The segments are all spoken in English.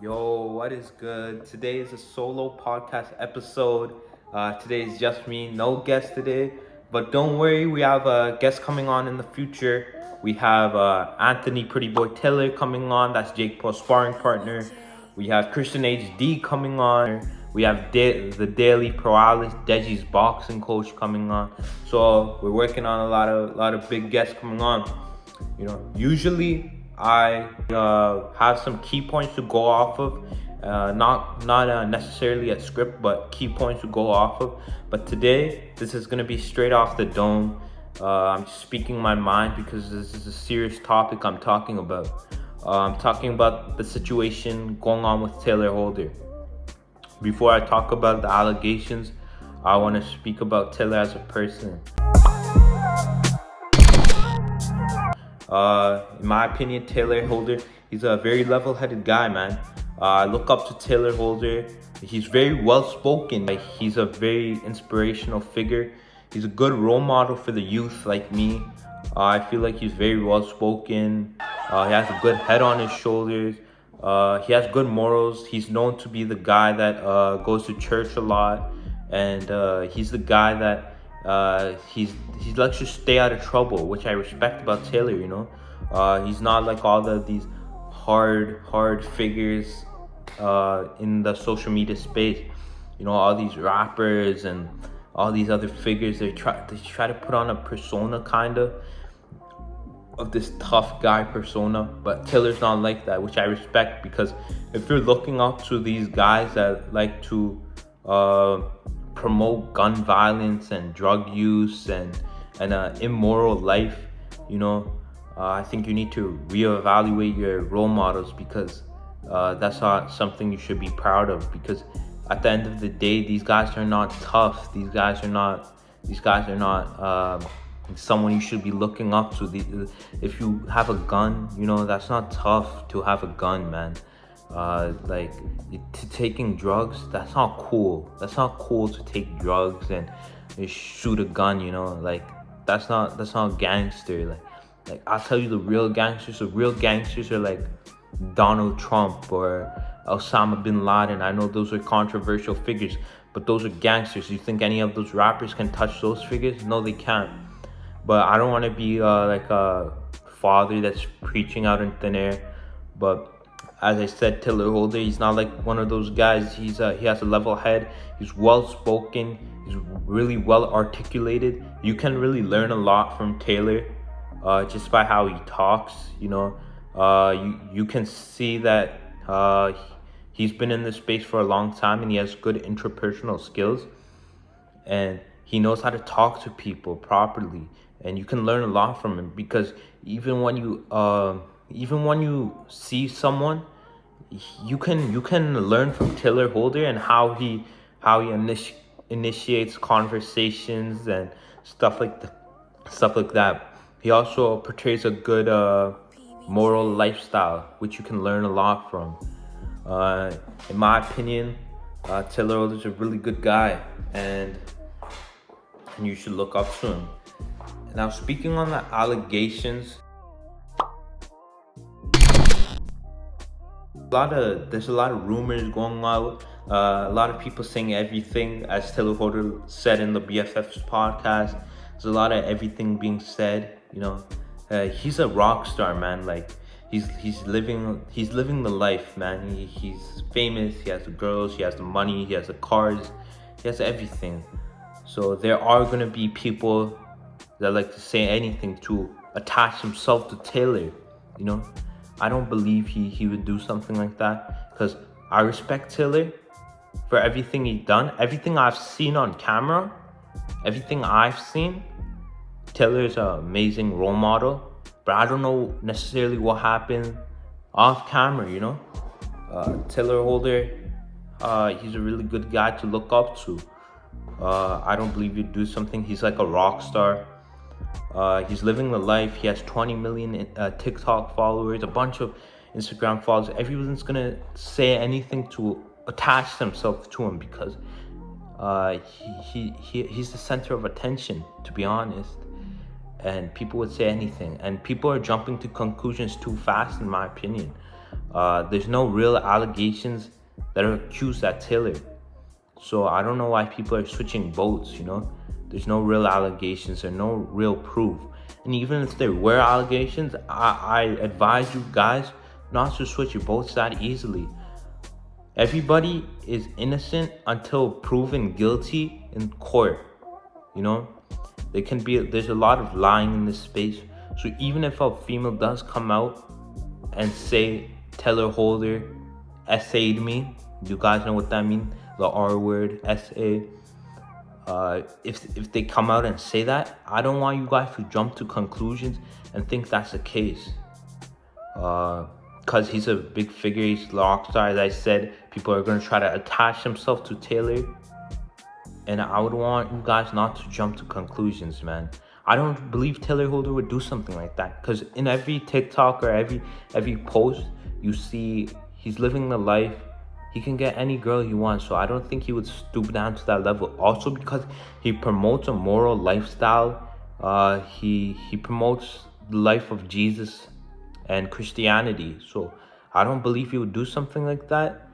Yo, what is good? Today is a solo podcast episode. Today is just me, no guest today. But don't worry, we have a guest coming on in the future. We have Anthony Pretty Boy Taylor coming on. That's Jake Paul's sparring partner. We have Christian HD coming on. We have the Daily Paralysis, Deji's boxing coach coming on. So we're working on a lot of big guests coming on. Usually I have some key points to go off of, not necessarily a script, but key points to go off of. But today, this is gonna be straight off the dome. I'm just speaking my mind because this is a serious topic I'm talking about. I'm talking about the situation going on with Tayler Holder. Before I talk about the allegations, I want to speak about Taylor as a person. In my opinion, Tayler Holder, he's a very level-headed guy, man. I look up to Tayler Holder. He's very well-spoken. He's a very inspirational figure. He's a good role model for the youth like me. I feel like he's very well-spoken. He has a good head on his shoulders. He has good morals. He's known to be the guy that goes to church a lot, and he's the guy that he likes to stay out of trouble, which I respect about Taylor. He's not like all these hard figures in the social media space. All these rappers and all these other figures, they try to put on a persona kind of this tough guy persona, but Taylor's not like that, which I respect, because if you're looking up to these guys that like to promote gun violence and drug use and immoral life, I think you need to reevaluate your role models, because that's not something you should be proud of. Because at the end of the day, these guys are not tough. These guys are not someone you should be looking up to. If you have a gun, that's not tough to have a gun, man. Taking drugs, that's not cool. That's not cool to take drugs and shoot a gun. That's not gangster. Like I'll tell you, the real gangsters are like Donald Trump or Osama bin Laden. I know those are controversial figures, but those are gangsters. You think any of those rappers can touch those figures? No, they can't. But I don't want to be like a father that's preaching out in thin air. But as I said, Tayler Holder, he's not like one of those guys. He has a level head. He's well spoken. He's really well articulated. You can really learn a lot from Taylor, just by how he talks. You can see that he's been in this space for a long time, and he has good interpersonal skills, and he knows how to talk to people properly. And you can learn a lot from him, because even when you see someone, you can learn from Tayler Holder and how he initiates conversations and stuff like that. He also portrays a good moral lifestyle, which you can learn a lot from. In my opinion, Tayler Holder is a really good guy, and you should look up to him. Now, speaking on the allegations, there's a lot of rumors going out. A lot of people saying everything, as Tayler Holder said in the BFF's podcast. There's a lot of everything being said. He's a rock star, man. Like he's living the life, man. He's famous. He has the girls. He has the money. He has the cars. He has everything. So there are gonna be people that like to say anything to attach himself to Taylor. I don't believe he would do something like that, because I respect Taylor for everything he's done. Everything I've seen on camera, Taylor's an amazing role model. But I don't know necessarily what happened off camera. Tayler Holder, he's a really good guy to look up to. I don't believe he'd do something. He's like a rock star. He's living the life. He has 20 million TikTok followers, a bunch of Instagram followers. Everyone's gonna say anything to attach themselves to him, because he's the center of attention, to be honest. And people would say anything, and people are jumping to conclusions too fast, in my opinion. There's no real allegations that are accused at Taylor. So I don't know why people are switching votes, you know? There's no real allegations or no real proof. And even if there were allegations, I advise you guys not to switch your votes that easily. Everybody is innocent until proven guilty in court, you know? There's a lot of lying in this space. So even if a female does come out and say Tayler Holder SA'd me, you guys know what that means? The R word, SA. If they come out and say that, I don't want you guys to jump to conclusions and think that's the case. Because he's a big figure, he's a rock star. As I said, people are going to try to attach themselves to Taylor. And I would want you guys not to jump to conclusions, man. I don't believe Tayler Holder would do something like that. Because in every TikTok or every post, you see he's living the life. He can get any girl he wants. So I don't think he would stoop down to that level. Also because he promotes a moral lifestyle. He promotes the life of Jesus and Christianity. So I don't believe he would do something like that.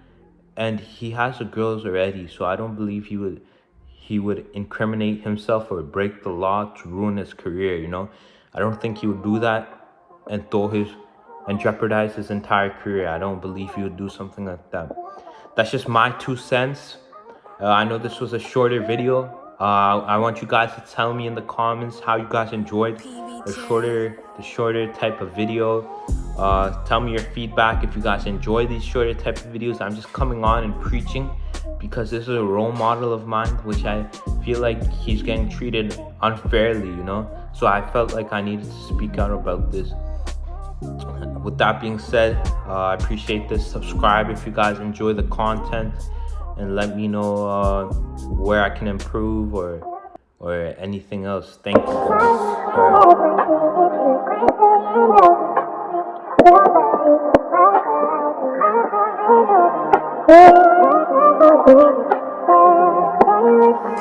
And he has the girls already. So I don't believe he would incriminate himself or break the law to ruin his career, you know? I don't think he would do that and jeopardize his entire career. I don't believe he would do something like that. That's just my 2 cents. I know this was a shorter video. I want you guys to tell me in the comments how you guys enjoyed the shorter type of video. Tell me your feedback if you guys enjoy these shorter type of videos. I'm just coming on and preaching because this is a role model of mine, which I feel like he's getting treated unfairly, you know? So I felt like I needed to speak out about this. With that being said, I appreciate this. Subscribe if you guys enjoy the content, and let me know where I can improve or anything else. Thank you guys.